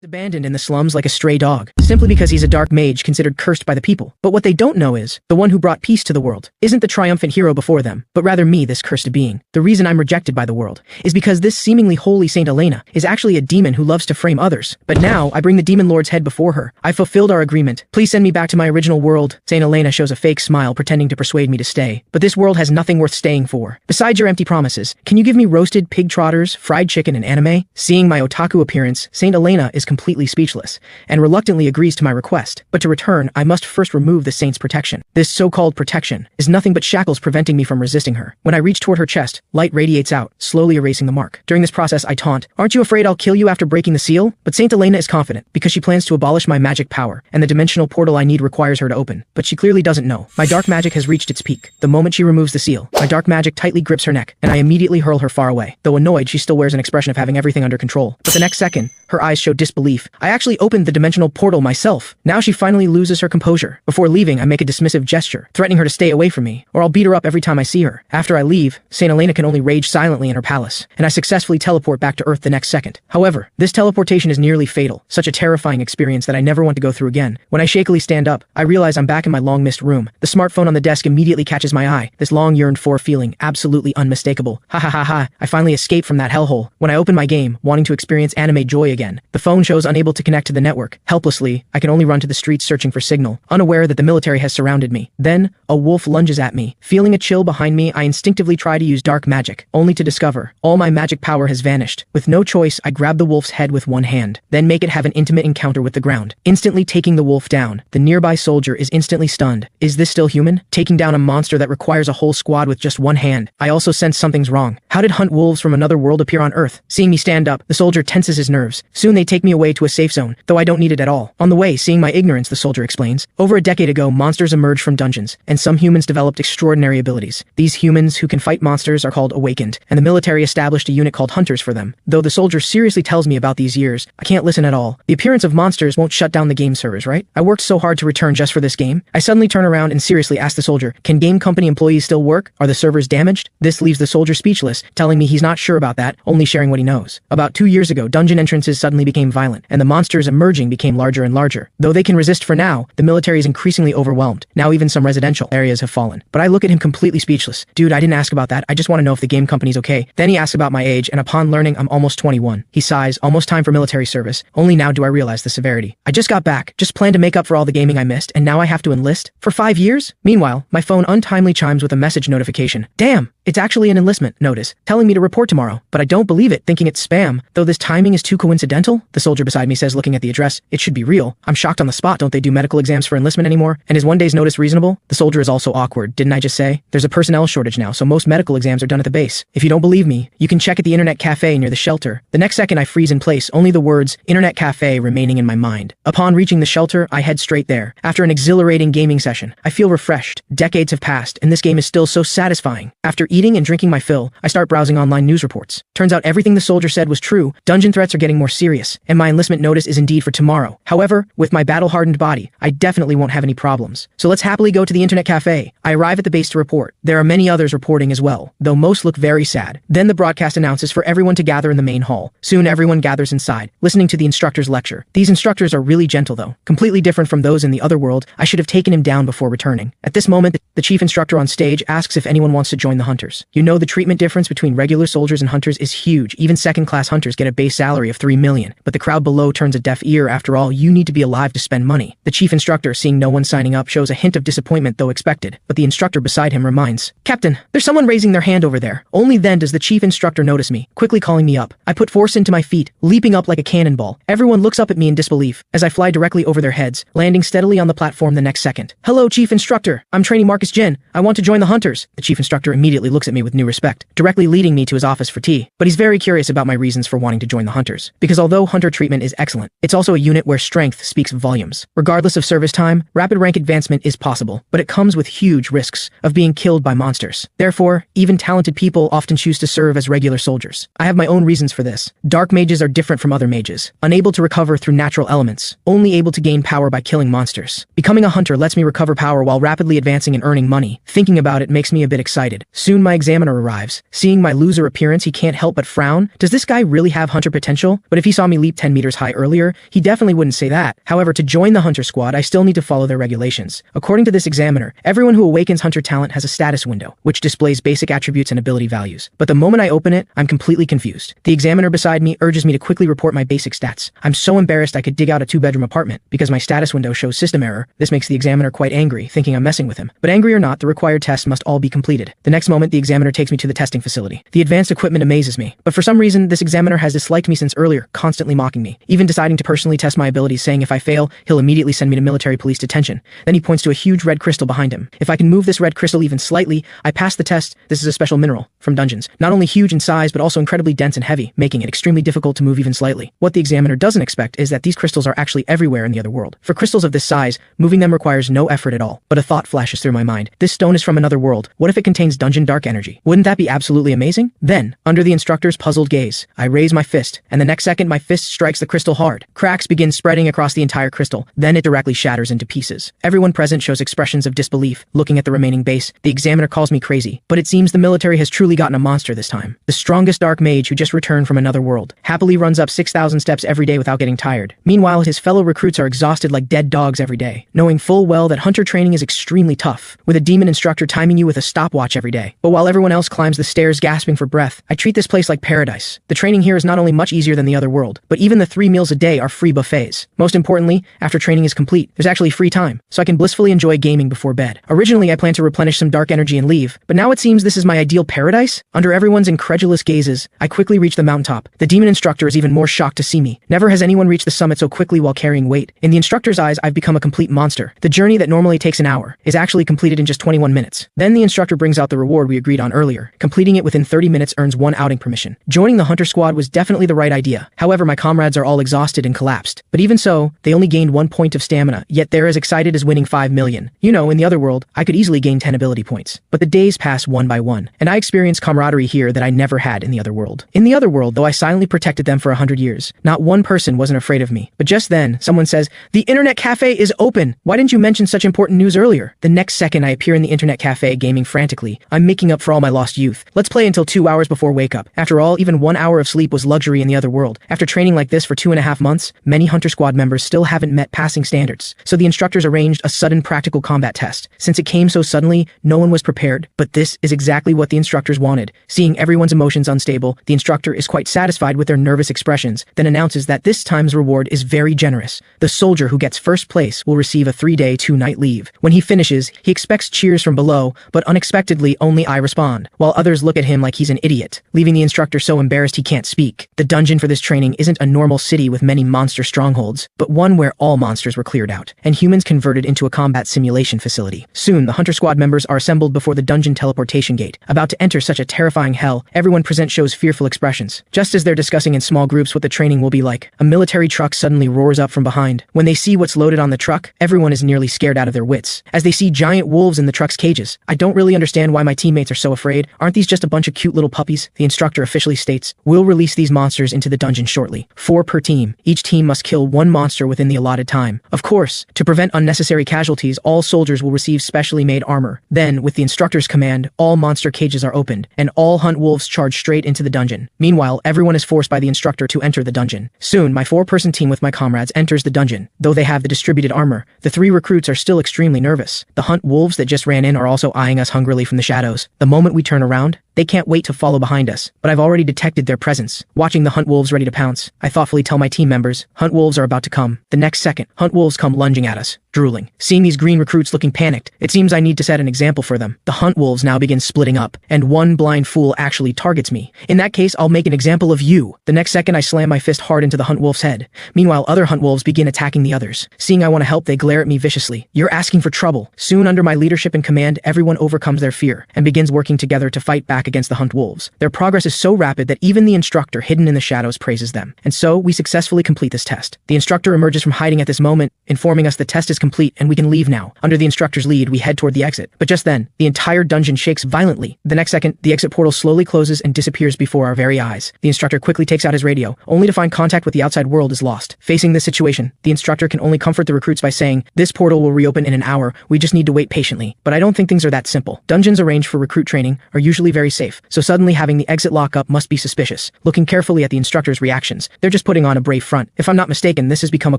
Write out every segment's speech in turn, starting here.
Abandoned in the slums like a stray dog, simply because he's a dark mage considered cursed by the people. But what they don't know is, the one who brought peace to the world isn't the triumphant hero before them, but rather me, this cursed being. The reason I'm rejected by the world is because this seemingly holy Saint Elena is actually a demon who loves to frame others. But now, I bring the demon lord's head before her. I've fulfilled our agreement. Please send me back to my original world. Saint Elena shows a fake smile pretending to persuade me to stay. But this world has nothing worth staying for. Besides your empty promises, can you give me roasted pig trotters, fried chicken, and anime? Seeing my otaku appearance, Saint Elena is completely speechless and reluctantly agrees to my request, but to return, I must first remove the saint's protection. This so-called protection is nothing but shackles preventing me from resisting her. When I reach toward her chest, light radiates out, slowly erasing the mark. During this process, I taunt, "Aren't you afraid I'll kill you after breaking the seal?" But Saint Elena is confident, because she plans to abolish my magic power, and the dimensional portal I need requires her to open. But she clearly doesn't know. My dark magic has reached its peak. The moment she removes the seal, my dark magic tightly grips her neck, and I immediately hurl her far away. Though annoyed, she still wears an expression of having everything under control. But the next second, her eyes show disbelief. I actually opened the dimensional portal myself. Now she finally loses her composure. Before leaving, I make a dismissive gesture, threatening her to stay away from me, or I'll beat her up every time I see her. After I leave, Saint Elena can only rage silently in her palace, and I successfully teleport back to Earth the next second. However, this teleportation is nearly fatal, such a terrifying experience that I never want to go through again. When I shakily stand up, I realize I'm back in my long-missed room. The smartphone on the desk immediately catches my eye, this long-yearned-for feeling absolutely unmistakable. Ha ha ha ha, I finally escaped from that hellhole. When I open my game, wanting to experience anime joy again, the phone shows unable to connect to the network. Helplessly, I can only run to the streets searching for signal, unaware that the military has surrounded me. Then, a wolf lunges at me. Feeling a chill behind me, I instinctively try to use dark magic, only to discover all my magic power has vanished. With no choice, I grab the wolf's head with one hand, then make it have an intimate encounter with the ground, instantly taking the wolf down. The nearby soldier is instantly stunned. Is this still human? Taking down a monster that requires a whole squad with just one hand. I also sense something's wrong. How did hunt wolves from another world appear on Earth? Seeing me stand up, the soldier tenses his nerves. Soon they take me away to a safe zone, though I don't need it at all. On the way, seeing my ignorance, the soldier explains, over a decade ago, monsters emerged from dungeons, and some humans developed extraordinary abilities. These humans who can fight monsters are called awakened, and the military established a unit called hunters for them. Though the soldier seriously tells me about these years, I can't listen at all. The appearance of monsters won't shut down the game servers, right? I worked so hard to return just for this game. I suddenly turn around and seriously ask the soldier, can game company employees still work? Are the servers damaged? This leaves the soldier speechless, telling me he's not sure about that, only sharing what he knows. About 2 years ago, dungeon entrances suddenly became violent, and the monsters emerging became larger and larger. Though they can resist for now, the military is increasingly overwhelmed. Now even some residential areas have fallen. But I look at him completely speechless. Dude, I didn't ask about that. I just want to know if the game company's okay. Then he asks about my age, and upon learning I'm almost 21, he sighs, almost time for military service. Only now do I realize the severity. I just got back, just planned to make up for all the gaming I missed, and now I have to enlist? For 5 years? Meanwhile, my phone untimely chimes with a message notification. Damn! It's actually an enlistment notice, telling me to report tomorrow, but I don't believe it, thinking it's spam. Though this timing is too coincidental, the soldier beside me says, looking at the address, it should be real. I'm shocked on the spot. Don't they do medical exams for enlistment anymore? And is 1 day's notice reasonable? The soldier is also awkward. Didn't I just say? There's a personnel shortage now, so most medical exams are done at the base. If you don't believe me, you can check at the internet cafe near the shelter. The next second I freeze in place, only the words, internet cafe, remaining in my mind. Upon reaching the shelter, I head straight there. After an exhilarating gaming session, I feel refreshed. Decades have passed, and this game is still so satisfying. After eating and drinking my fill, I start browsing online news reports. Turns out everything the soldier said was true. Dungeon threats are getting more serious, and my enlistment notice is indeed for tomorrow. However, with my battle-hardened body, I definitely won't have any problems. So let's happily go to the internet cafe. I arrive at the base to report. There are many others reporting as well, though most look very sad. Then the broadcast announces for everyone to gather in the main hall. Soon everyone gathers inside, listening to the instructor's lecture. These instructors are really gentle though, completely different from those in the other world. I should have taken him down before returning. At this moment, the chief instructor on stage asks if anyone wants to join the hunters. You know, the treatment difference between regular soldiers and hunters is huge. Even second-class hunters get a base salary of 3 million, but the crowd below turns a deaf ear. After all, you need to be alive to spend money. The chief instructor, seeing no one signing up, shows a hint of disappointment though expected, but the instructor beside him reminds, Captain, there's someone raising their hand over there. Only then does the chief instructor notice me, quickly calling me up. I put force into my feet, leaping up like a cannonball. Everyone looks up at me in disbelief, as I fly directly over their heads, landing steadily on the platform the next second. Hello, chief instructor. I'm trainee Marcus Jin. I want to join the hunters. The chief instructor immediately looks at me with new respect, directly leading me to his office for tea. But he's very curious about my reasons for wanting to join the hunters. Because although hunter treatment is excellent, it's also a unit where strength speaks volumes. Regardless of service time, rapid rank advancement is possible, but it comes with huge risks of being killed by monsters. Therefore, even talented people often choose to serve as regular soldiers. I have my own reasons for this. Dark mages are different from other mages, unable to recover through natural elements, only able to gain power by killing monsters. Becoming a hunter lets me recover power while rapidly advancing and earning money. Thinking about it makes me a bit excited. Soon my examiner arrives. Seeing my loser appearance, he can't help but frown. Does this guy really have hunter potential? But if he saw me leap 10 10 meters high earlier, he definitely wouldn't say that. However, to join the Hunter Squad, I still need to follow their regulations. According to this examiner, everyone who awakens Hunter talent has a status window, which displays basic attributes and ability values. But the moment I open it, I'm completely confused. The examiner beside me urges me to quickly report my basic stats. I'm so embarrassed I could dig out a 2-bedroom apartment because my status window shows system error. This makes the examiner quite angry, thinking I'm messing with him. But angry or not, the required tests must all be completed. The next moment, the examiner takes me to the testing facility. The advanced equipment amazes me, but for some reason, this examiner has disliked me since earlier, constantly mocking me, even deciding to personally test my abilities, saying if I fail, he'll immediately send me to military police detention. Then he points to a huge red crystal behind him. If I can move this red crystal even slightly, I pass the test. This is a special mineral from dungeons, not only huge in size, but also incredibly dense and heavy, making it extremely difficult to move even slightly. What the examiner doesn't expect is that these crystals are actually everywhere in the other world. For crystals of this size, moving them requires no effort at all. But a thought flashes through my mind. This stone is from another world. What if it contains dungeon dark energy? Wouldn't that be absolutely amazing? Then, under the instructor's puzzled gaze, I raise my fist, and the next second my fist strikes the crystal hard. Cracks begin spreading across the entire crystal, then it directly shatters into pieces. Everyone present shows expressions of disbelief, looking at the remaining base. The examiner calls me crazy, but it seems the military has truly gotten a monster this time. The strongest dark mage who just returned from another world happily runs up 6,000 steps every day without getting tired. Meanwhile, his fellow recruits are exhausted like dead dogs every day, knowing full well that hunter training is extremely tough, with a demon instructor timing you with a stopwatch every day. But while everyone else climbs the stairs gasping for breath, I treat this place like paradise. The training here is not only much easier than the other world, but even the 3 meals a day are free buffets. Most importantly, after training is complete, there's actually free time, so I can blissfully enjoy gaming before bed. Originally, I planned to replenish some dark energy and leave, but now it seems this is my ideal paradise? Under everyone's incredulous gazes, I quickly reach the mountaintop. The demon instructor is even more shocked to see me. Never has anyone reached the summit so quickly while carrying weight. In the instructor's eyes, I've become a complete monster. The journey that normally takes an hour is actually completed in just 21 minutes. Then the instructor brings out the reward we agreed on earlier. Completing it within 30 minutes earns 1 outing permission. Joining the hunter squad was definitely the right idea. However, my comrades are all exhausted and collapsed. But even so, they only gained 1 point of stamina, yet they're as excited as winning 5 million. You know, in the other world, I could easily gain 10 ability points. But the days pass one by one, and I experience camaraderie here that I never had in the other world. In the other world, though I silently protected them for 100 years, not one person wasn't afraid of me. But just then, someone says, "The internet cafe is open! Why didn't you mention such important news earlier?" The next second, I appear in the internet cafe gaming frantically. I'm making up for all my lost youth. Let's play until 2 hours before wake up. After all, even 1 hour of sleep was luxury in the other world. After training like this for 2.5 months, many Hunter Squad members still haven't met passing standards. So the instructors arranged a sudden practical combat test. Since it came so suddenly, no one was prepared. But this is exactly what the instructors wanted. Seeing everyone's emotions unstable, the instructor is quite satisfied with their nervous expressions, then announces that this time's reward is very generous. The soldier who gets first place will receive a 3-day, 2-night leave. When he finishes, he expects cheers from below, but unexpectedly only I respond, while others look at him like he's an idiot, leaving the instructor so embarrassed he can't speak. The dungeon for this training isn't a normal city with many monster strongholds, but one where all monsters were cleared out, and humans converted into a combat simulation facility. Soon, the Hunter Squad members are assembled before the dungeon teleportation gate. About to enter such a terrifying hell, everyone present shows fearful expressions. Just as they're discussing in small groups what the training will be like, a military truck suddenly roars up from behind. When they see what's loaded on the truck, everyone is nearly scared out of their wits, as they see giant wolves in the truck's cages. I don't really understand why my teammates are so afraid. Aren't these just a bunch of cute little puppies? The instructor officially states, "We'll release these monsters into the dungeon shortly. 4 per team. Each team must kill 1 monster within the allotted time. Of course, to prevent unnecessary casualties, all soldiers will receive specially made armor. Then, with the instructor's command, all monster cages are opened, and all hunt wolves charge straight into the dungeon. Meanwhile, everyone is forced by the instructor to enter the dungeon. Soon, my 4-person team with my comrades enters the dungeon. Though they have the distributed armor, the 3 recruits are still extremely nervous. The hunt wolves that just ran in are also eyeing us hungrily from the shadows. The moment we turn around, they can't wait to follow behind us, but I've already detected their presence. Watching the hunt wolves ready to pounce, I thoughtfully tell my team members, "Hunt wolves are about to come." The next second, hunt wolves come lunging at us, drooling. Seeing these green recruits looking panicked, it seems I need to set an example for them. The hunt wolves now begin splitting up, and one blind fool actually targets me. In that case, I'll make an example of you. The next second, I slam my fist hard into the hunt wolf's head. Meanwhile, other hunt wolves begin attacking the others. Seeing I want to help, they glare at me viciously. "You're asking for trouble." Soon, under my leadership and command, everyone overcomes their fear and begins working together to fight back against the hunt wolves. Their progress is so rapid that even the instructor hidden in the shadows praises them. And so, we successfully complete this test. The instructor emerges from hiding at this moment, informing us the test is complete and we can leave now. Under the instructor's lead, we head toward the exit. But just then, the entire dungeon shakes violently. The next second, the exit portal slowly closes and disappears before our very eyes. The instructor quickly takes out his radio, only to find contact with the outside world is lost. Facing this situation, the instructor can only comfort the recruits by saying, "This portal will reopen in an hour, we just need to wait patiently." But I don't think things are that simple. Dungeons arranged for recruit training are usually very very safe, so suddenly having the exit lock up must be suspicious. Looking carefully at the instructor's reactions, they're just putting on a brave front. If I'm not mistaken, this has become a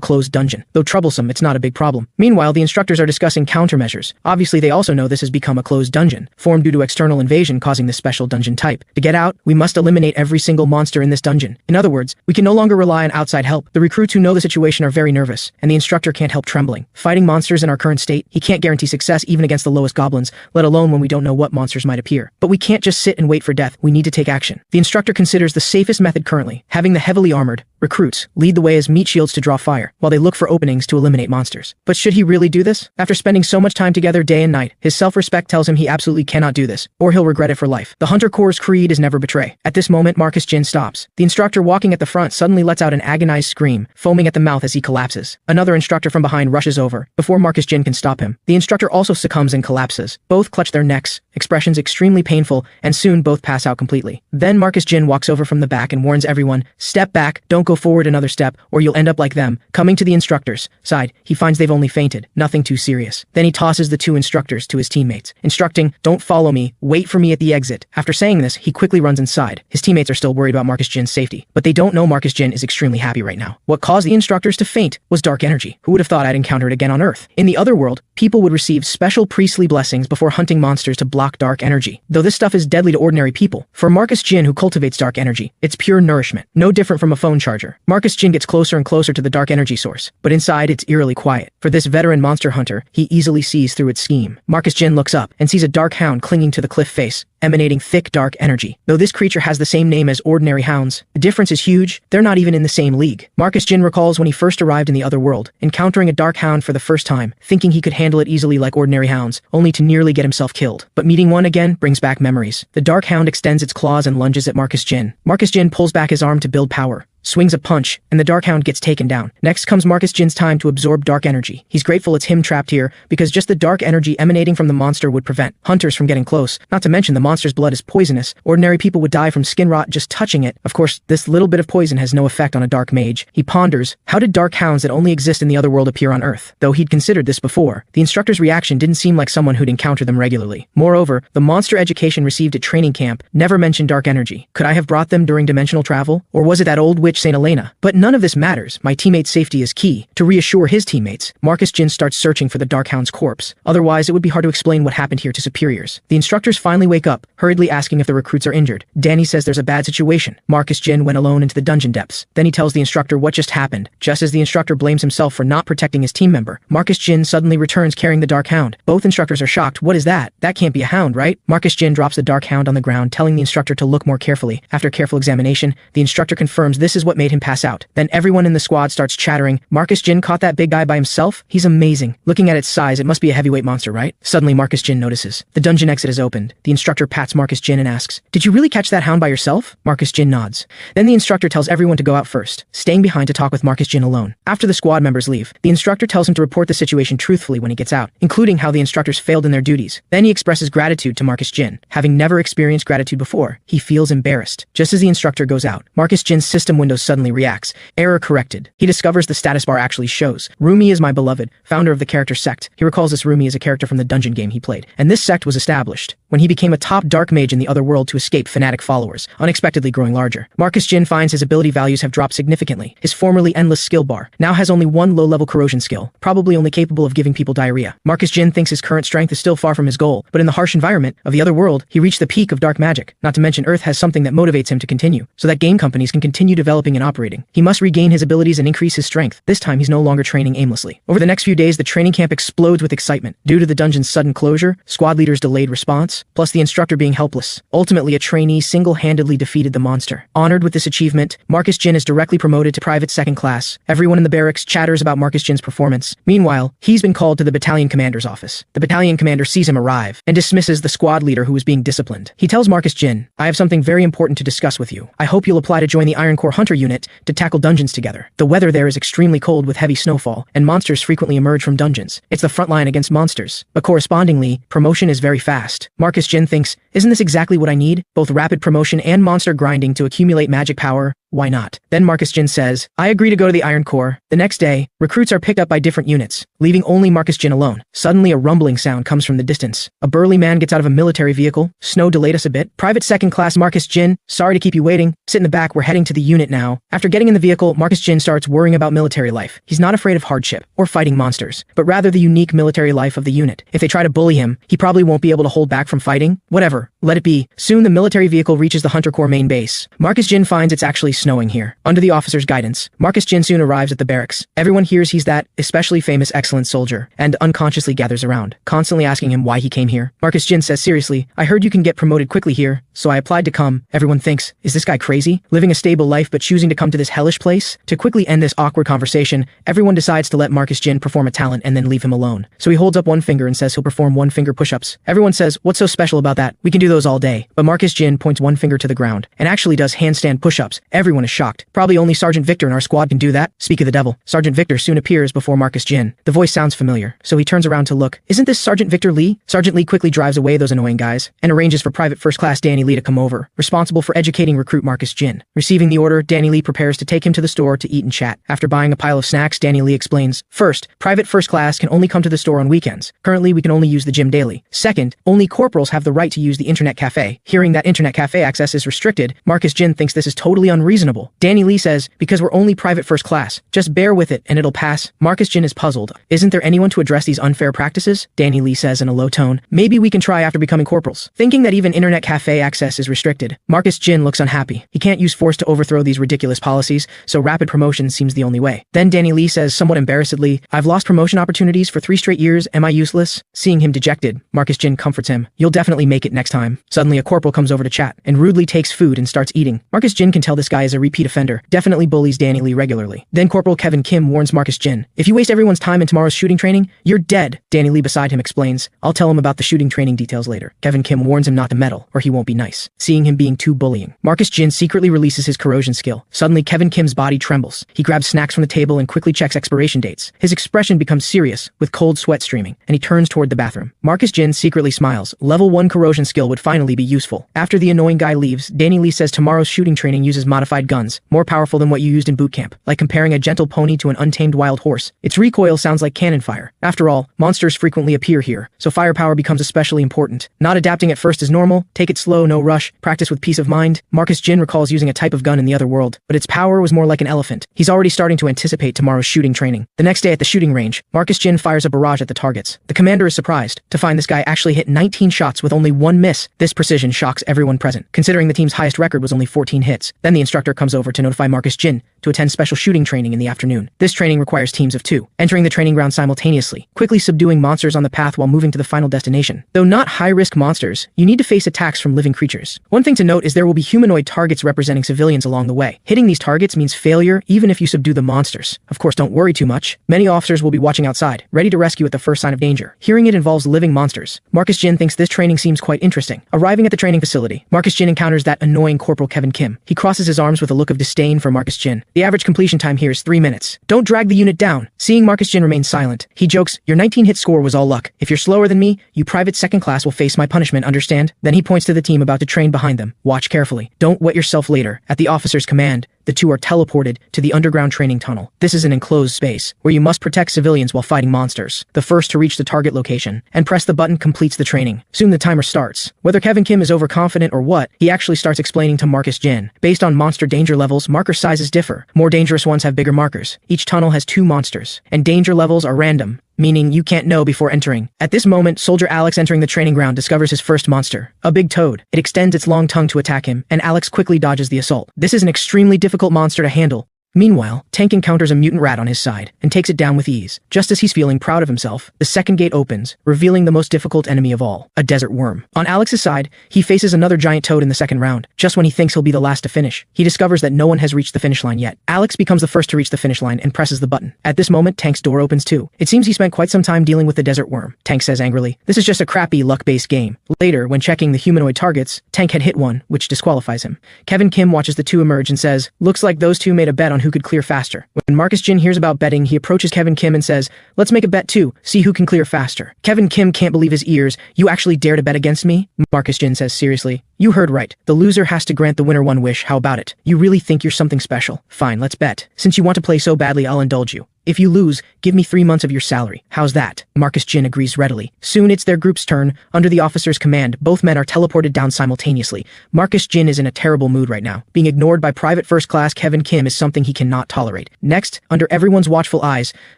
closed dungeon. Though troublesome, it's not a big problem. Meanwhile, the instructors are discussing countermeasures. Obviously, they also know this has become a closed dungeon, formed due to external invasion causing this special dungeon type. To get out, we must eliminate every single monster in this dungeon. In other words, we can no longer rely on outside help. The recruits who know the situation are very nervous, and the instructor can't help trembling. Fighting monsters in our current state, he can't guarantee success even against the lowest goblins, let alone when we don't know what monsters might appear. But we can't just sit and wait for death, we need to take action. The instructor considers the safest method currently, having the heavily armored recruits lead the way as meat shields to draw fire, while they look for openings to eliminate monsters. But should he really do this? After spending so much time together day and night, his self-respect tells him he absolutely cannot do this, or he'll regret it for life. The Hunter Corps' creed is never betray. At this moment, Marcus Jin stops. The instructor walking at the front suddenly lets out an agonized scream, foaming at the mouth as he collapses. Another instructor from behind rushes over. Before Marcus Jin can stop him, the instructor also succumbs and collapses. Both clutch their necks, expressions extremely painful, and soon both pass out completely. Then Marcus Jin walks over from the back and warns everyone, "Step back, don't go forward another step, or you'll end up like them." Coming to the instructor's side, he finds they've only fainted, nothing too serious. Then he tosses the two instructors to his teammates, instructing, "Don't follow me, wait for me at the exit." After saying this, he quickly runs inside. His teammates are still worried about Marcus Jin's safety, but they don't know Marcus Jin is extremely happy right now. What caused the instructors to faint was dark energy. Who would have thought I'd encounter it again on Earth? In the other world, people would receive special priestly blessings before hunting monsters to block dark energy. Though this stuff is deadly to ordinary people, for Marcus Jin, who cultivates dark energy, it's pure nourishment, no different from a phone charger. Marcus Jin gets closer and closer to the dark energy source, but inside it's eerily quiet. For this veteran monster hunter, he easily sees through its scheme. Marcus Jin looks up and sees a dark hound clinging to the cliff face, emanating thick dark energy. Though this creature has the same name as ordinary hounds, the difference is huge. They're not even in the same league. Marcus Jin recalls when he first arrived in the other world, encountering a dark hound for the first time, thinking he could handle it easily like ordinary hounds, only to nearly get himself killed. But meeting one again brings back memories. The dark hound extends its claws and lunges at Marcus Jin. Marcus Jin pulls back his arm to build power, swings a punch, and the dark hound gets taken down. Next comes Marcus Jin's time to absorb dark energy. He's grateful it's him trapped here, because just the dark energy emanating from the monster would prevent hunters from getting close. Not to mention the monster's blood is poisonous. Ordinary people would die from skin rot just touching it. Of course, this little bit of poison has no effect on a dark mage. He ponders, how did dark hounds that only exist in the other world appear on Earth? Though he'd considered this before, the instructor's reaction didn't seem like someone who'd encounter them regularly. Moreover, the monster education received at training camp never mentioned dark energy. Could I have brought them during dimensional travel? Or was it that old witch Saint Elena? But none of this matters. My teammate's safety is key. To reassure his teammates, Marcus Jin starts searching for the dark hound's corpse. Otherwise, it would be hard to explain what happened here to superiors. The instructors finally wake up, hurriedly asking if the recruits are injured. Danny says there's a bad situation. Marcus Jin went alone into the dungeon depths. Then he tells the instructor what just happened. Just as the instructor blames himself for not protecting his team member, Marcus Jin suddenly returns carrying the dark hound. Both instructors are shocked. What is that? That can't be a hound, right? Marcus Jin drops the dark hound on the ground, telling the instructor to look more carefully. After careful examination, the instructor confirms this is what made him pass out. Then everyone in the squad starts chattering. Marcus Jin caught that big guy by himself? He's amazing. Looking at its size, it must be a heavyweight monster, right? Suddenly, Marcus Jin notices. The dungeon exit is opened. The instructor pats Marcus Jin and asks, "Did you really catch that hound by yourself?" Marcus Jin nods. Then the instructor tells everyone to go out first, staying behind to talk with Marcus Jin alone. After the squad members leave, the instructor tells him to report the situation truthfully when he gets out, including how the instructors failed in their duties. Then he expresses gratitude to Marcus Jin. Having never experienced gratitude before, he feels embarrassed. Just as the instructor goes out, Marcus Jin's system window suddenly reacts. Error corrected. He discovers the status bar actually shows, Rumi is my beloved, founder of the character sect. He recalls this Rumi as a character from the dungeon game he played, and this sect was established when he became a top dark mage in the other world to escape fanatic followers, unexpectedly growing larger. Marcus Jin finds his ability values have dropped significantly. His formerly endless skill bar now has only one low-level corrosion skill, probably only capable of giving people diarrhea. Marcus Jin thinks his current strength is still far from his goal, but in the harsh environment of the other world, he reached the peak of dark magic. Not to mention Earth has something that motivates him to continue, so that game companies can continue developing and operating. He must regain his abilities and increase his strength. This time he's no longer training aimlessly. Over the next few days, the training camp explodes with excitement. Due to the dungeon's sudden closure, squad leaders' delayed response, plus the instructor being helpless. Ultimately, a trainee single-handedly defeated the monster. Honored with this achievement, Marcus Jin is directly promoted to private second class. Everyone in the barracks chatters about Marcus Jin's performance. Meanwhile, he's been called to the battalion commander's office. The battalion commander sees him arrive and dismisses the squad leader who was being disciplined. He tells Marcus Jin, "I have something very important to discuss with you. I hope you'll apply to join the Iron Corps Hunter unit to tackle dungeons together. The weather there is extremely cold with heavy snowfall, and monsters frequently emerge from dungeons. It's the front line against monsters. But correspondingly, promotion is very fast." Marcus Jin thinks, isn't this exactly what I need? Both rapid promotion and monster grinding to accumulate magic power. why not? Then Marcus Jin says, I agree to go to the Iron Corps. The next day, recruits are picked up by different units, leaving only Marcus Jin alone. Suddenly a rumbling sound comes from the distance. A burly man gets out of a military vehicle. Snow delayed us a bit. Private Second Class Marcus Jin, sorry to keep you waiting. Sit in the back, we're heading to the unit now. After getting in the vehicle, Marcus Jin starts worrying about military life. He's not afraid of hardship or fighting monsters, but rather the unique military life of the unit. If they try to bully him, he probably won't be able to hold back from fighting. Whatever, let it be. Soon the military vehicle reaches the Hunter Corps main base. Marcus Jin finds it's actually snowing here. Under the officer's guidance, Marcus Jin soon arrives at the barracks. Everyone hears he's that especially famous excellent soldier, and unconsciously gathers around, constantly asking him why he came here. Marcus Jin says seriously, I heard you can get promoted quickly here, so I applied to come. Everyone thinks, is this guy crazy? Living a stable life but choosing to come to this hellish place? To quickly end this awkward conversation, everyone decides to let Marcus Jin perform a talent and then leave him alone. So he holds up one finger and says he'll perform one finger push-ups. Everyone says, what's so special about that? We can do those all day. But Marcus Jin points one finger to the ground and actually does handstand push-ups. Everyone is shocked. Probably only Sergeant Victor in our squad can do that. Speak of the devil. Sergeant Victor soon appears before Marcus Jin. The voice sounds familiar, so he turns around to look. Isn't this Sergeant Victor Lee? Sergeant Lee quickly drives away those annoying guys and arranges for Private First Class Danny Lee to come over, responsible for educating recruit Marcus Jin. Receiving the order, Danny Lee prepares to take him to the store to eat and chat. After buying a pile of snacks, Danny Lee explains, first, Private First Class can only come to the store on weekends. Currently, we can only use the gym daily. Second, only corporals have the right to use the internet cafe. Hearing that internet cafe access is restricted, Marcus Jin thinks this is totally unreasonable. Danny Lee says, because we're only Private First Class. Just bear with it and it'll pass. Marcus Jin is puzzled. Isn't there anyone to address these unfair practices? Danny Lee says in a low tone, maybe we can try after becoming corporals. Thinking that even internet cafe access is restricted, Marcus Jin looks unhappy. He can't use force to overthrow these ridiculous policies, so rapid promotion seems the only way. Then Danny Lee says somewhat embarrassedly, I've lost promotion opportunities for 3 straight years, am I useless? Seeing him dejected, Marcus Jin comforts him. You'll definitely make it next time. Suddenly a corporal comes over to chat and rudely takes food and starts eating. Marcus Jin can tell this guy is a repeat offender, definitely bullies Danny Lee regularly. Then Corporal Kevin Kim warns Marcus Jin, if you waste everyone's time in tomorrow's shooting training, you're dead. Danny Lee beside him explains, I'll tell him about the shooting training details later. Kevin Kim warns him not to meddle, or he won't be nice. Seeing him being too bullying, Marcus Jin secretly releases his corrosion skill. Suddenly Kevin Kim's body trembles. He grabs snacks from the table and quickly checks expiration dates. His expression becomes serious, with cold sweat streaming, and he turns toward the bathroom. Marcus Jin secretly smiles. Level 1 corrosion skill would finally be useful. After the annoying guy leaves, Danny Lee says tomorrow's shooting training uses modified guns, more powerful than what you used in boot camp, like comparing a gentle pony to an untamed wild horse. Its recoil sounds like cannon fire. After all, monsters frequently appear here, so firepower becomes especially important. Not adapting at first is normal, take it slow, no rush, practice with peace of mind. Marcus Jin recalls using a type of gun in the other world, but its power was more like an elephant. He's already starting to anticipate tomorrow's shooting training. The next day at the shooting range, Marcus Jin fires a barrage at the targets. The commander is surprised to find this guy actually hit 19 shots with only 1 miss. This precision shocks everyone present, considering the team's highest record was only 14 hits. Then the instructor comes over to notify Marcus Jin to attend special shooting training in the afternoon. This training requires teams of 2, entering the training ground simultaneously, quickly subduing monsters on the path while moving to the final destination. Though not high-risk monsters, you need to face attacks from living creatures. One thing to note is there will be humanoid targets representing civilians along the way. Hitting these targets means failure even if you subdue the monsters. Of course, don't worry too much. Many officers will be watching outside, ready to rescue at the first sign of danger. Hearing it involves living monsters, Marcus Jin thinks this training seems quite interesting. Arriving at the training facility, Marcus Jin encounters that annoying Corporal Kevin Kim. He crosses his arms with a look of disdain for Marcus Jin. The average completion time here is 3 minutes. Don't drag the unit down. Seeing Marcus Jin remain silent, he jokes, your 19-hit score was all luck. If you're slower than me, you Private Second Class will face my punishment, understand? Then he points to the team about to train behind them. Watch carefully. Don't wet yourself later. At the officer's command, the 2 are teleported to the underground training tunnel. This is an enclosed space, where you must protect civilians while fighting monsters. The first to reach the target location and press the button completes the training. Soon the timer starts. Whether Kevin Kim is overconfident or what, he actually starts explaining to Marcus Jin. Based on monster danger levels, marker sizes differ. More dangerous ones have bigger markers. Each tunnel has 2 monsters, and danger levels are random, meaning you can't know before entering. At this moment, Soldier Alex entering the training ground discovers his first monster, a big toad. It extends its long tongue to attack him, and Alex quickly dodges the assault. This is an extremely difficult monster to handle. Meanwhile, Tank encounters a mutant rat on his side and takes it down with ease. Just as he's feeling proud of himself, the second gate opens, revealing the most difficult enemy of all, a desert worm. On Alex's side, he faces another giant toad in the second round. Just when he thinks he'll be the last to finish, he discovers that no one has reached the finish line yet. Alex becomes the first to reach the finish line and presses the button. At this moment, Tank's door opens too. It seems he spent quite some time dealing with the desert worm. Tank says angrily, this is just a crappy luck-based game. Later, when checking the humanoid targets, Tank had hit one, which disqualifies him. Kevin Kim watches the 2 emerge and says, looks like those 2 made a bet on who could clear faster. When Marcus Jin hears about betting, he approaches Kevin Kim and says, "Let's make a bet too, see who can clear faster." Kevin Kim can't believe his ears. "You actually dare to bet against me?" Marcus Jin says seriously. "You heard right. The loser has to grant the winner one wish. How about it? You really think you're something special? Fine, let's bet. Since you want to play so badly, I'll indulge you. If you lose, give me 3 months of your salary. How's that?" Marcus Jin agrees readily. Soon it's their group's turn. Under the officer's command, both men are teleported down simultaneously. Marcus Jin is in a terrible mood right now. Being ignored by Private First Class Kevin Kim is something he cannot tolerate. Next, under everyone's watchful eyes,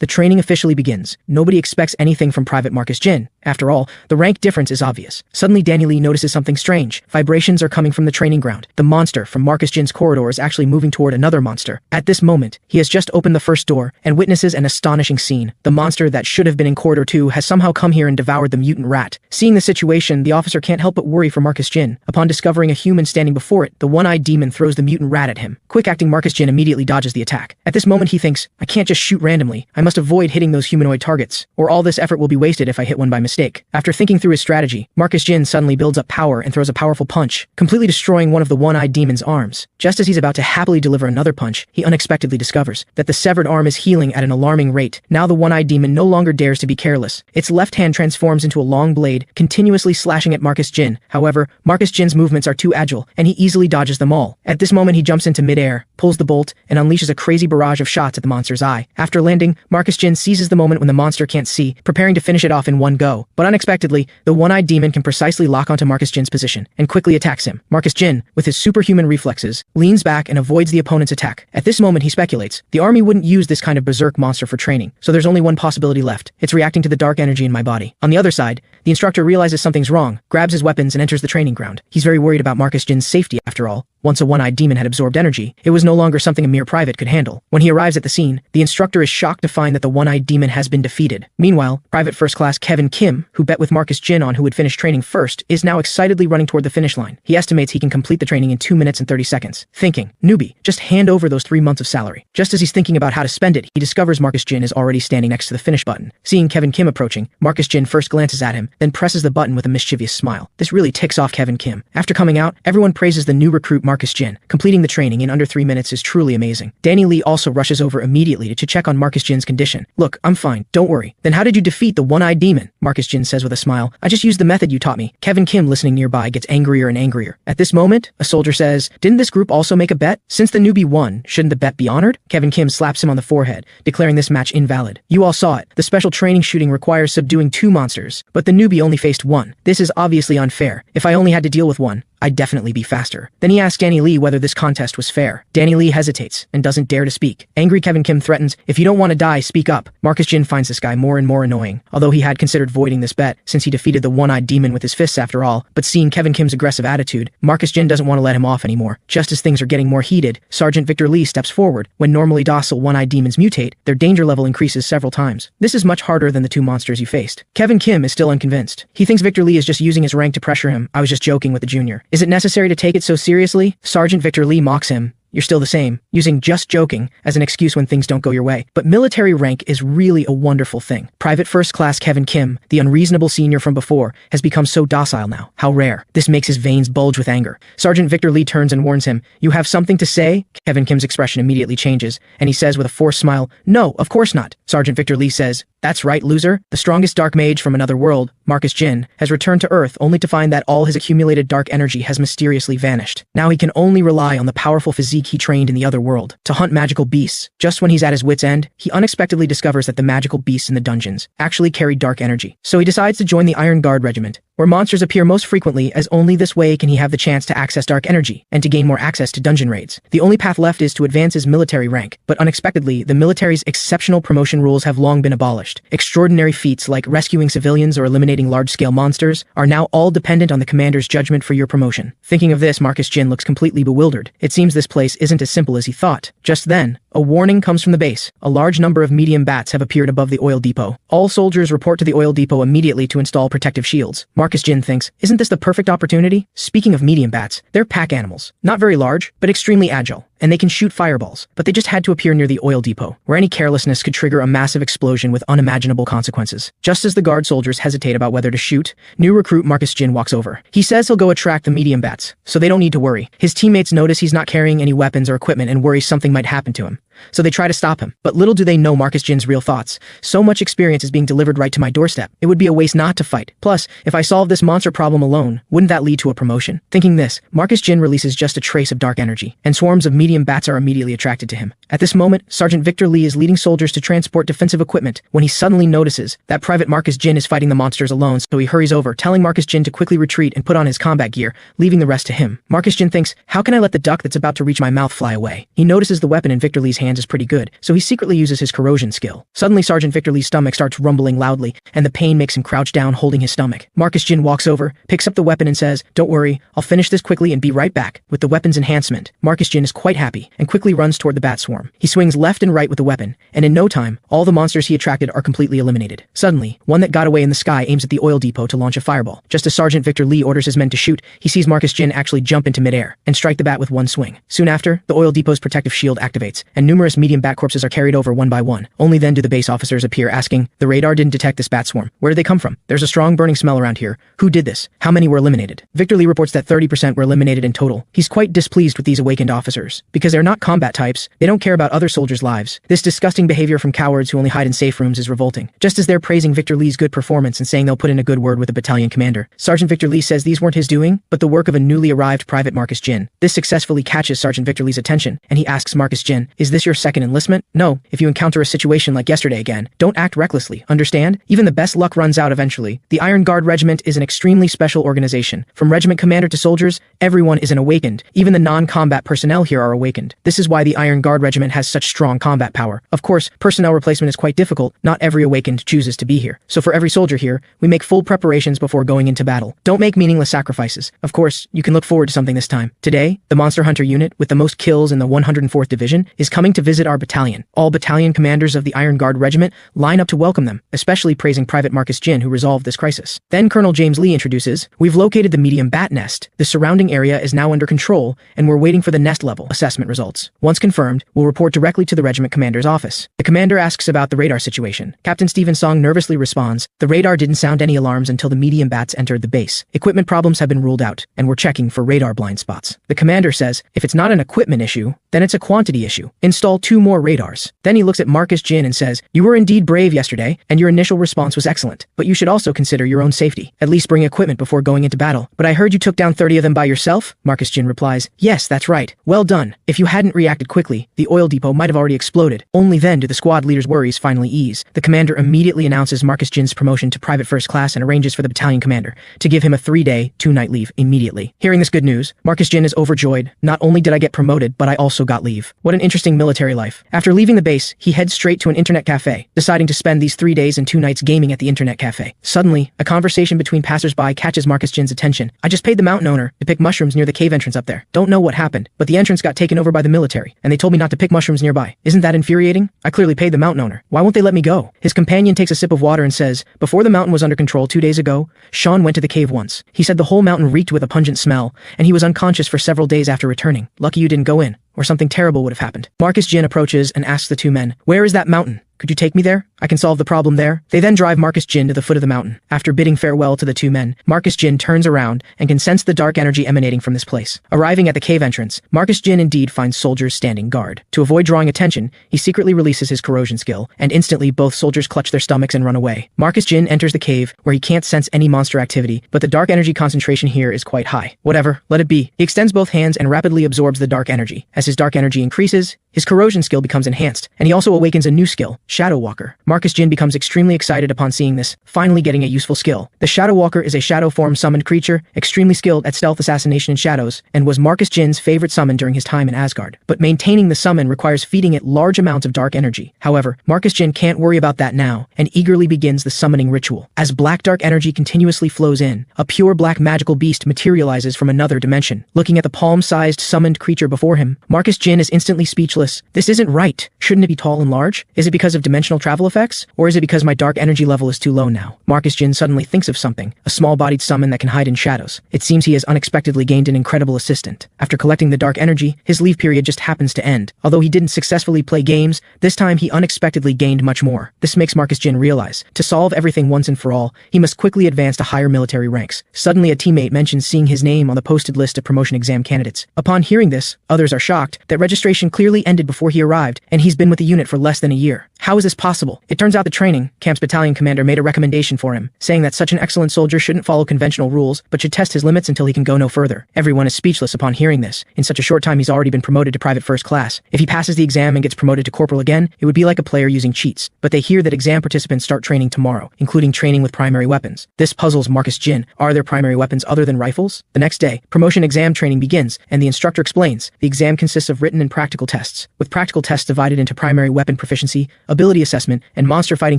the training officially begins. Nobody expects anything from Private Marcus Jin. After all, the rank difference is obvious. Suddenly Danny Lee notices something strange. Vibrations are coming from the training ground. The monster from Marcus Jin's corridor is actually moving toward another monster. At this moment, he has just opened the first door and witnesses an astonishing scene. The monster that should have been in Corridor 2 has somehow come here and devoured the mutant rat. Seeing the situation, the officer can't help but worry for Marcus Jin. Upon discovering a human standing before it, the one-eyed demon throws the mutant rat at him. Quick-acting Marcus Jin immediately dodges the attack. At this moment he thinks, "I can't just shoot randomly. I must avoid hitting those humanoid targets, or all this effort will be wasted if I hit one by mistake." After thinking through his strategy, Marcus Jin suddenly builds up power and throws a powerful punch, completely destroying one of the one-eyed demon's arms. Just as he's about to happily deliver another punch, he unexpectedly discovers that the severed arm is healing at an alarming rate. Now the one-eyed demon no longer dares to be careless. Its left hand transforms into a long blade, continuously slashing at Marcus Jin. However, Marcus Jin's movements are too agile, and he easily dodges them all. At this moment he jumps into midair, pulls the bolt, and unleashes a crazy barrage of shots at the monster's eye. After landing, Marcus Jin seizes the moment when the monster can't see, preparing to finish it off in one go. But unexpectedly, the one-eyed demon can precisely lock onto Marcus Jin's position, and quickly attacks him. Marcus Jin, with his superhuman reflexes, leans back and avoids the opponent's attack. At this moment he speculates, the army wouldn't use this kind of berserk monster for training, so there's only one possibility left. It's reacting to the dark energy in my body. On the other side, the instructor realizes something's wrong, grabs his weapons and enters the training ground. He's very worried about Marcus Jin's safety after all. Once a one-eyed demon had absorbed energy, it was no longer something a mere private could handle. When he arrives at the scene, the instructor is shocked to find that the one-eyed demon has been defeated. Meanwhile, Private First Class Kevin Kim, who bet with Marcus Jin on who would finish training first, is now excitedly running toward the finish line. He estimates he can complete the training in 2 minutes and 30 seconds. Thinking, "Newbie, just hand over those 3 months of salary." Just as he's thinking about how to spend it, he discovers Marcus Jin is already standing next to the finish button. Seeing Kevin Kim approaching, Marcus Jin first glances at him, then presses the button with a mischievous smile. This really ticks off Kevin Kim. After coming out, everyone praises the new recruit Marcus Jin. Completing the training in under 3 minutes is truly amazing. Danny Lee also rushes over immediately to check on Marcus Jin's condition. "Look, I'm fine, don't worry." "Then how did you defeat the one-eyed demon?" Marcus Jin says with a smile. "I just used the method you taught me." Kevin Kim, listening nearby, gets angrier and angrier. At this moment, a soldier says, "Didn't this group also make a bet? Since the newbie won, shouldn't the bet be honored?" Kevin Kim slaps him on the forehead, declaring this match invalid. "You all saw it. The special training shooting requires subduing 2 monsters, but the newbie only faced 1. This is obviously unfair. If I only had to deal with 1, I'd definitely be faster." Then he asks Danny Lee whether this contest was fair. Danny Lee hesitates and doesn't dare to speak. Angry Kevin Kim threatens, "If you don't want to die, speak up." Marcus Jin finds this guy more and more annoying, although he had considered voiding this bet since he defeated the one-eyed demon with his fists after all. But seeing Kevin Kim's aggressive attitude, Marcus Jin doesn't want to let him off anymore. Just as things are getting more heated, Sergeant Victor Lee steps forward. When normally docile one-eyed demons mutate, their danger level increases several times. This is much harder than the 2 monsters you faced. Kevin Kim is still unconvinced. He thinks Victor Lee is just using his rank to pressure him. "I was just joking with the junior. Is it necessary to take it so seriously?" Sergeant Victor Lee mocks him. "You're still the same," using "just joking" as an excuse when things don't go your way. But military rank is really a wonderful thing. Private First Class Kevin Kim, the unreasonable senior from before, has become so docile now. How rare. This makes his veins bulge with anger. Sergeant Victor Lee turns and warns him, "You have something to say?" Kevin Kim's expression immediately changes, and he says with a forced smile, "No, of course not." Sergeant Victor Lee says, "That's right, loser. The strongest dark mage from another world, Marcus Jin, has returned to Earth only to find that all his accumulated dark energy has mysteriously vanished. Now he can only rely on the powerful physique he trained in the other world to hunt magical beasts." Just when he's at his wit's end, he unexpectedly discovers that the magical beasts in the dungeons actually carry dark energy. So he decides to join the Iron Guard Regiment, where monsters appear most frequently, as only this way can he have the chance to access dark energy and to gain more access to dungeon raids. The only path left is to advance his military rank, but unexpectedly, the military's exceptional promotion rules have long been abolished. Extraordinary feats like rescuing civilians or eliminating large-scale monsters are now all dependent on the commander's judgment for your promotion. Thinking of this, Marcus Jin looks completely bewildered. It seems this place isn't as simple as he thought. Just then, a warning comes from the base. A large number of medium bats have appeared above the oil depot. All soldiers report to the oil depot immediately to install protective shields. Marcus Jin thinks, isn't this the perfect opportunity? Speaking of medium bats, they're pack animals. Not very large, but extremely agile. and they can shoot fireballs, but they just had to appear near the oil depot, where any carelessness could trigger a massive explosion with unimaginable consequences. Just as the guard soldiers hesitate about whether to shoot, new recruit Marcus Jin walks over. He says he'll go attract the medium bats, so they don't need to worry. His teammates notice he's not carrying any weapons or equipment and worry something might happen to him. So they try to stop him, but little do they know Marcus Jin's real thoughts. So much experience is being delivered right to my doorstep. It would be a waste not to fight. Plus, if I solve this monster problem alone, wouldn't that lead to a promotion? Thinking this, Marcus Jin releases just a trace of dark energy, and swarms of medium bats are immediately attracted to him. At this moment, Sergeant Victor Lee is leading soldiers to transport defensive equipment when he suddenly notices that Private Marcus Jin is fighting the monsters alone, so he hurries over, telling Marcus Jin to quickly retreat and put on his combat gear, leaving the rest to him. Marcus Jin thinks, how can I let the duck that's about to reach my mouth fly away? He notices the weapon in Victor Lee's hands is pretty good, so he secretly uses his corrosion skill. Suddenly, Sergeant Victor Lee's stomach starts rumbling loudly, and the pain makes him crouch down holding his stomach. Marcus Jin walks over, picks up the weapon and says, don't worry, I'll finish this quickly and be right back. With the weapon's enhancement, Marcus Jin is quite happy, and quickly runs toward the bat swarm. He swings left and right with the weapon, and in no time, all the monsters he attracted are completely eliminated. Suddenly, one that got away in the sky aims at the oil depot to launch a fireball. Just as Sergeant Victor Lee orders his men to shoot, he sees Marcus Jin actually jump into midair, and strike the bat with one swing. Soon after, the oil depot's protective shield activates, and numerous medium bat corpses are carried over one by one. Only then do the base officers appear asking, the radar didn't detect this bat swarm. Where did they come from? There's a strong burning smell around here. Who did this? How many were eliminated? Victor Lee reports that 30% were eliminated in total. He's quite displeased with these awakened officers. Because they're not combat types, they don't care about other soldiers' lives. This disgusting behavior from cowards who only hide in safe rooms is revolting. Just as they're praising Victor Lee's good performance and saying they'll put in a good word with the battalion commander, Sergeant Victor Lee says these weren't his doing, but the work of a newly arrived Private Marcus Jin. This successfully catches Sergeant Victor Lee's attention, and he asks Marcus Jin, is this your second enlistment? No, if you encounter a situation like yesterday again, don't act recklessly, understand? Even the best luck runs out eventually. The Iron Guard Regiment is an extremely special organization. From regiment commander to soldiers, everyone is an awakened. Even the non-combat personnel here are awakened. This is why the Iron Guard Regiment has such strong combat power. Of course, personnel replacement is quite difficult. Not every awakened chooses to be here. So for every soldier here, we make full preparations before going into battle. Don't make meaningless sacrifices. Of course, you can look forward to something this time. Today, the Monster Hunter unit, with the most kills in the 104th Division, is coming to visit our battalion. All battalion commanders of the Iron Guard Regiment line up to welcome them, especially praising Private Marcus Jin, who resolved this crisis. Then Colonel James Lee introduces, we've located the medium bat nest. The surrounding area is now under control, and we're waiting for the nest level assessment results. Once confirmed, we'll report directly to the regiment commander's office. The commander asks about the radar situation. Captain Stephen Song nervously responds, the radar didn't sound any alarms until the medium bats entered the base. Equipment problems have been ruled out, and we're checking for radar blind spots. The commander says, if it's not an equipment issue, then it's a quantity issue. Install 2 more radars. Then he looks at Marcus Jin and says, you were indeed brave yesterday, and your initial response was excellent, but you should also consider your own safety. At least bring equipment before going into battle. But I heard you took down 30 of them by yourself? Marcus Jin replies, yes, that's right. Well done. If you hadn't reacted quickly, the oil depot might have already exploded. Only then do the squad leader's worries finally ease. The commander immediately announces Marcus Jin's promotion to private first class and arranges for the battalion commander to give him a 3-day, 2-night leave immediately. Hearing this good news, Marcus Jin is overjoyed. Not only did I get promoted, but I also got leave. What an interesting military life. After leaving the base, he heads straight to an internet cafe, deciding to spend these 3 days and 2 nights gaming at the internet cafe. Suddenly, a conversation between passersby catches Marcus Jin's attention. I just paid the mountain owner to pick mushrooms near the cave entrance up there. Don't know what happened, but the entrance got taken over by the military, and they told me not to pick mushrooms nearby. Isn't that infuriating? I clearly paid the mountain owner. Why won't they let me go? His companion takes a sip of water and says, before the mountain was under control 2 days ago, Sean went to the cave once. He said the whole mountain reeked with a pungent smell, and he was unconscious for several days after returning. Lucky you didn't go in, or something terrible would have happened. Marcus Jin approaches and asks the 2 men, where is that mountain? Could you take me there? I can solve the problem there. They then drive Marcus Jin to the foot of the mountain. After bidding farewell to the 2 men, Marcus Jin turns around and can sense the dark energy emanating from this place. Arriving at the cave entrance, Marcus Jin indeed finds soldiers standing guard. To avoid drawing attention, he secretly releases his corrosion skill, and instantly both soldiers clutch their stomachs and run away. Marcus Jin enters the cave, where he can't sense any monster activity, but the dark energy concentration here is quite high. Whatever, let it be. He extends both hands and rapidly absorbs the dark energy. As his dark energy increases, his corrosion skill becomes enhanced, and he also awakens a new skill, Shadow Walker. Marcus Jin becomes extremely excited upon seeing this, finally getting a useful skill. The Shadow Walker is a shadow form summoned creature, extremely skilled at stealth assassination in shadows, and was Marcus Jin's favorite summon during his time in Asgard. But maintaining the summon requires feeding it large amounts of dark energy. However, Marcus Jin can't worry about that now, and eagerly begins the summoning ritual. As black dark energy continuously flows in, a pure black magical beast materializes from another dimension. Looking at the palm-sized summoned creature before him, Marcus Jin is instantly speechless speechless. This isn't right. Shouldn't it be tall and large? Is it because of dimensional travel effects? Or is it because my dark energy level is too low now? Marcus Jin suddenly thinks of something, a small-bodied summon that can hide in shadows. It seems he has unexpectedly gained an incredible assistant. After collecting the dark energy, his leave period just happens to end. Although he didn't successfully play games, this time he unexpectedly gained much more. This makes Marcus Jin realize, to solve everything once and for all, he must quickly advance to higher military ranks. Suddenly a teammate mentions seeing his name on the posted list of promotion exam candidates. Upon hearing this, others are shocked that registration clearly ended before he arrived, and he's been with the unit for less than a year. How is this possible? It turns out the training camp's battalion commander made a recommendation for him, saying that such an excellent soldier shouldn't follow conventional rules, but should test his limits until he can go no further. Everyone is speechless upon hearing this. In such a short time he's already been promoted to private first class. If he passes the exam and gets promoted to corporal again, it would be like a player using cheats. But they hear that exam participants start training tomorrow, including training with primary weapons. This puzzles Marcus Jin. Are there primary weapons other than rifles? The next day, promotion exam training begins, and the instructor explains. The exam consists of written and practical tests, with practical tests divided into primary weapon proficiency, ability assessment, and monster fighting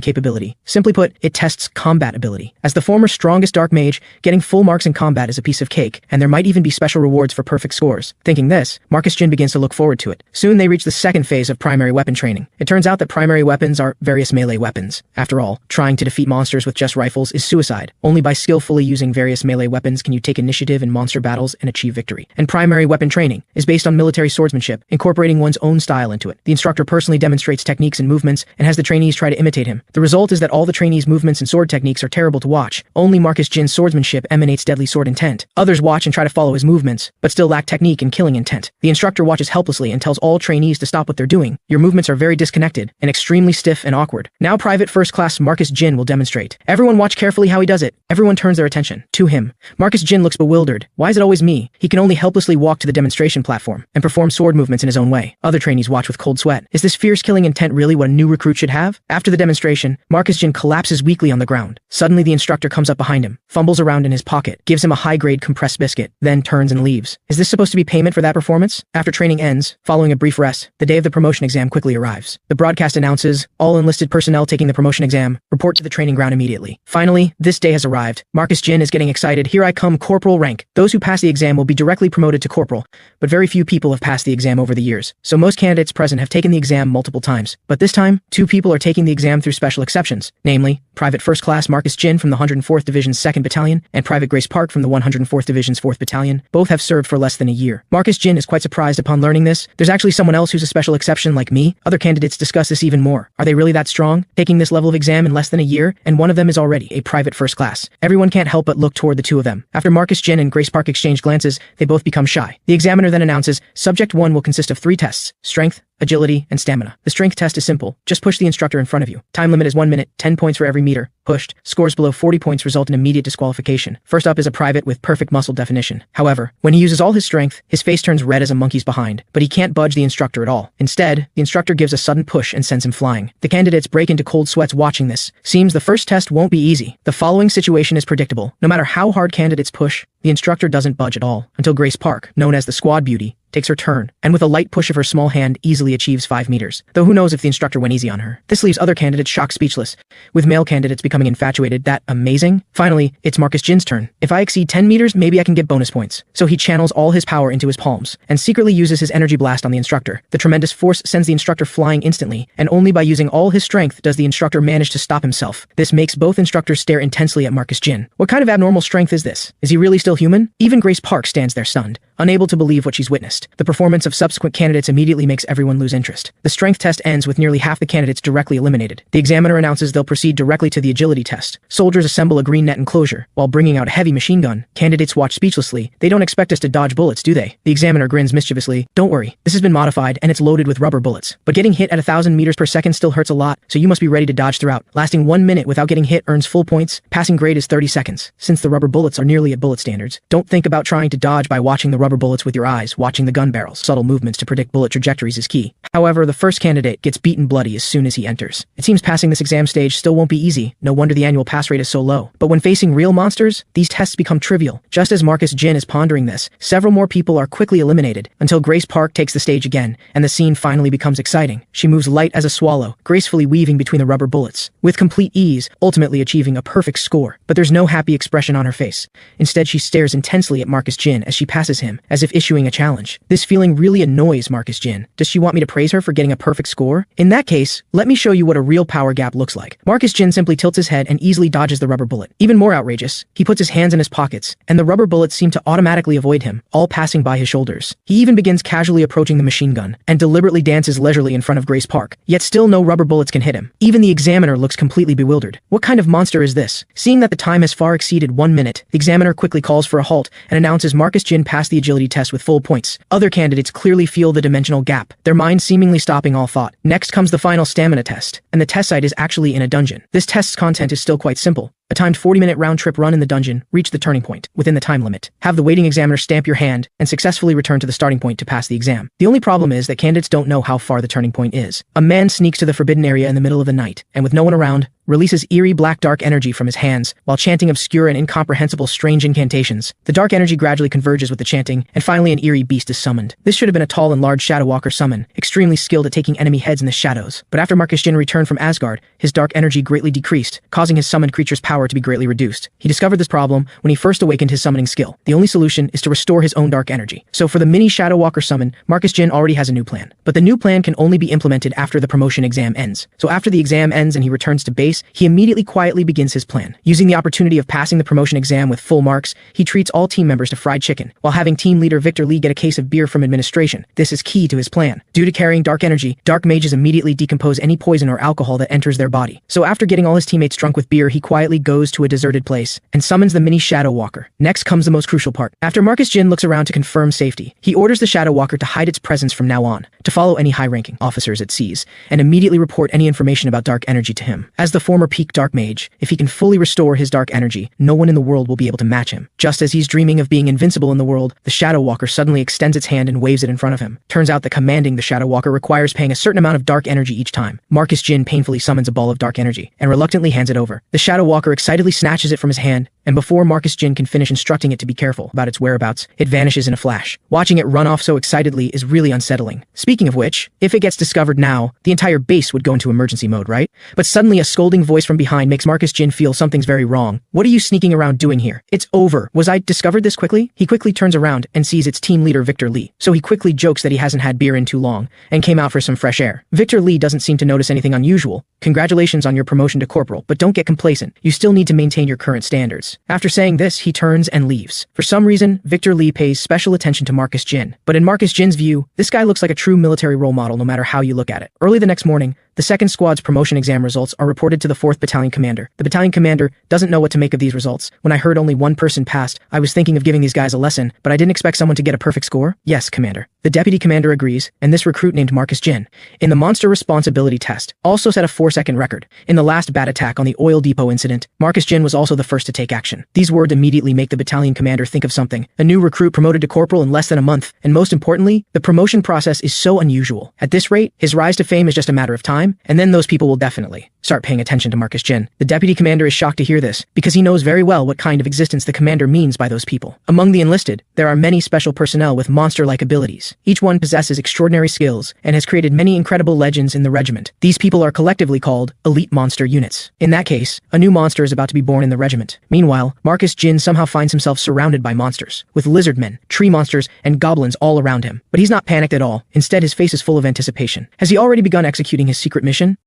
capability. Simply put, it tests combat ability. As the former strongest dark mage, getting full marks in combat is a piece of cake, and there might even be special rewards for perfect scores. Thinking this, Marcus Jin begins to look forward to it. Soon they reach the second phase of primary weapon training. It turns out that primary weapons are various melee weapons. After all, trying to defeat monsters with just rifles is suicide. Only by skillfully using various melee weapons can you take initiative in monster battles and achieve victory. And primary weapon training is based on military swordsmanship, incorporating one's own style into it. The instructor personally demonstrates techniques and movements and has the trainees try to imitate him. The result is that all the trainees' movements and sword techniques are terrible to watch. Only Marcus Jin's swordsmanship emanates deadly sword intent. Others watch and try to follow his movements, but still lack technique and killing intent. The instructor watches helplessly and tells all trainees to stop what they're doing. Your movements are very disconnected and extremely stiff and awkward. Now private first class Marcus Jin will demonstrate. Everyone watch carefully how he does it. Everyone turns their attention to him. Marcus Jin looks bewildered. Why is it always me? He can only helplessly walk to the demonstration platform and perform sword movements in his own way. Other trainees watch with cold sweat. Is this fierce killing intent really what a new recruit should have? After the demonstration, Marcus Jin collapses weakly on the ground. Suddenly the instructor comes up behind him, fumbles around in his pocket, gives him a high-grade compressed biscuit, then turns and leaves. Is this supposed to be payment for that performance? After training ends, following a brief rest, the day of the promotion exam quickly arrives. The broadcast announces, all enlisted personnel taking the promotion exam, report to the training ground immediately. Finally, this day has arrived. Marcus Jin is getting excited. Here I come, corporal rank. Those who pass the exam will be directly promoted to corporal, but very few people have passed the exam over the years, so most candidates present have taken the exam multiple times. But this time, 2 people are taking the exam through special exceptions, namely, Private First Class Marcus Jin from the 104th Division's 2nd Battalion and Private Grace Park from the 104th Division's 4th Battalion. Both have served for less than a year. Marcus Jin is quite surprised upon learning this. There's actually someone else who's a special exception like me. Other candidates discuss this even more. Are they really that strong, taking this level of exam in less than a year? And one of them is already a Private First Class. Everyone can't help but look toward the 2 of them. After Marcus Jin and Grace Park exchange glances, they both become shy. The examiner then announces, Subject 1 will consist of 3 tests: strength, agility, and stamina. The strength test is simple. Just push the instructor in front of you. Time limit is 1 minute, 10 points for every meter pushed. Scores below 40 points result in immediate disqualification. First up is a private with perfect muscle definition. However, when he uses all his strength, his face turns red as a monkey's behind, but he can't budge the instructor at all. Instead, the instructor gives a sudden push and sends him flying. The candidates break into cold sweats watching this. Seems the first test won't be easy. The following situation is predictable. No matter how hard candidates push, the instructor doesn't budge at all, until Grace Park, known as the Squad Beauty, takes her turn, and with a light push of her small hand easily achieves 5 meters, though who knows if the instructor went easy on her. This leaves other candidates shocked speechless, with male candidates becoming infatuated. That amazing? Finally, it's Marcus Jin's turn. If I exceed 10 meters, maybe I can get bonus points. So he channels all his power into his palms, and secretly uses his energy blast on the instructor. The tremendous force sends the instructor flying instantly, and only by using all his strength does the instructor manage to stop himself. This makes both instructors stare intensely at Marcus Jin. What kind of abnormal strength is this? Is he really still human? Even Grace Park stands there stunned, unable to believe what she's witnessed. The performance of subsequent candidates immediately makes everyone lose interest. The strength test ends with nearly half the candidates directly eliminated. The examiner announces they'll proceed directly to the agility test. Soldiers assemble a green net enclosure, while bringing out a heavy machine gun. Candidates watch speechlessly. They don't expect us to dodge bullets, do they? The examiner grins mischievously. Don't worry, this has been modified and it's loaded with rubber bullets. But getting hit at 1,000 meters per second still hurts a lot, so you must be ready to dodge throughout. Lasting 1 minute without getting hit earns full points. Passing grade is 30 seconds. Since the rubber bullets are nearly at bullet standards, don't think about trying to dodge by watching the rubber bullets with your eyes, watching the gun barrels. Subtle movements to predict bullet trajectories is key. However, the first candidate gets beaten bloody as soon as he enters. It seems passing this exam stage still won't be easy. No wonder the annual pass rate is so low. But when facing real monsters, these tests become trivial. Just as Marcus Jin is pondering this, several more people are quickly eliminated, until Grace Park takes the stage again, and the scene finally becomes exciting. She moves light as a swallow, gracefully weaving between the rubber bullets, with complete ease, ultimately achieving a perfect score. But there's no happy expression on her face. Instead, she stares intensely at Marcus Jin as she passes him. him, as if issuing a challenge. This feeling really annoys Marcus Jin. Does she want me to praise her for getting a perfect score? In that case, let me show you what a real power gap looks like. Marcus Jin simply tilts his head and easily dodges the rubber bullet. Even more outrageous, he puts his hands in his pockets, and the rubber bullets seem to automatically avoid him, all passing by his shoulders. He even begins casually approaching the machine gun, and deliberately dances leisurely in front of Grace Park, yet still no rubber bullets can hit him. Even the examiner looks completely bewildered. What kind of monster is this? Seeing that the time has far exceeded 1 minute, the examiner quickly calls for a halt and announces Marcus Jin passed the agility test with full points. Other candidates clearly feel the dimensional gap, their minds seemingly stopping all thought. Next comes the final stamina test, and the test site is actually in a dungeon. This test's content is still quite simple. A timed 40-minute round-trip run in the dungeon, reach the turning point, within the time limit. Have the waiting examiner stamp your hand, and successfully return to the starting point to pass the exam. The only problem is that candidates don't know how far the turning point is. A man sneaks to the forbidden area in the middle of the night, and with no one around, releases eerie black dark energy from his hands, while chanting obscure and incomprehensible strange incantations. The dark energy gradually converges with the chanting, and finally an eerie beast is summoned. This should have been a tall and large Shadow Walker summon, extremely skilled at taking enemy heads in the shadows. But after Marcus Jin returned from Asgard, his dark energy greatly decreased, causing his summoned creature's power to be greatly reduced. He discovered this problem when he first awakened his summoning skill. The only solution is to restore his own dark energy. So for the mini Shadow Walker summon, Marcus Jin already has a new plan. But the new plan can only be implemented after the promotion exam ends. So after the exam ends and he returns to base, he immediately quietly begins his plan. Using the opportunity of passing the promotion exam with full marks, he treats all team members to fried chicken, while having team leader Victor Lee get a case of beer from administration. This is key to his plan. Due to carrying dark energy, dark mages immediately decompose any poison or alcohol that enters their body. So after getting all his teammates drunk with beer, he quietly goes to a deserted place and summons the mini Shadow Walker. Next comes the most crucial part. After Marcus Jin looks around to confirm safety, he orders the Shadow Walker to hide its presence from now on, to follow any high-ranking officers it sees, and immediately report any information about dark energy to him. As the former peak dark mage, if he can fully restore his dark energy, no one in the world will be able to match him. Just as he's dreaming of being invincible in the world, the Shadow Walker suddenly extends its hand and waves it in front of him. Turns out that commanding the Shadow Walker requires paying a certain amount of dark energy each time. Marcus Jin painfully summons a ball of dark energy, and reluctantly hands it over. The Shadow Walker excitedly snatches it from his hand, and before Marcus Jin can finish instructing it to be careful about its whereabouts, it vanishes in a flash. Watching it run off so excitedly is really unsettling. Speaking of which, if it gets discovered now, the entire base would go into emergency mode, right? But suddenly a scolding voice from behind makes Marcus Jin feel something's very wrong. What are you sneaking around doing here? It's over. Was I discovered this quickly? He quickly turns around and sees its team leader Victor Lee. So he quickly jokes that he hasn't had beer in too long, and came out for some fresh air. Victor Lee doesn't seem to notice anything unusual. Congratulations on your promotion to corporal, but don't get complacent. You still need to maintain your current standards. After saying this, he turns and leaves. For some reason, Victor Lee pays special attention to Marcus Jin. But in Marcus Jin's view, this guy looks like a true military role model no matter how you look at it. Early the next morning, the 2nd Squad's promotion exam results are reported to the 4th Battalion Commander. The battalion commander doesn't know what to make of these results. When I heard only one person passed, I was thinking of giving these guys a lesson, but I didn't expect someone to get a perfect score. Yes, Commander. The deputy commander agrees, and this recruit named Marcus Jin, in the monster responsibility test, also set a 4-second record. In the last bat attack on the oil depot incident, Marcus Jin was also the first to take action. These words immediately make the battalion commander think of something. A new recruit promoted to corporal in less than a month, and most importantly, the promotion process is so unusual. At this rate, his rise to fame is just a matter of time, and then those people will definitely start paying attention to Marcus Jin. The deputy commander is shocked to hear this, because he knows very well what kind of existence the commander means by those people. Among the enlisted, there are many special personnel with monster-like abilities. Each one possesses extraordinary skills, and has created many incredible legends in the regiment. These people are collectively called elite monster units. In that case, a new monster is about to be born in the regiment. Meanwhile, Marcus Jin somehow finds himself surrounded by monsters, with lizard men, tree monsters, and goblins all around him. But he's not panicked at all. Instead, his face is full of anticipation. Has he already begun executing his secret mission?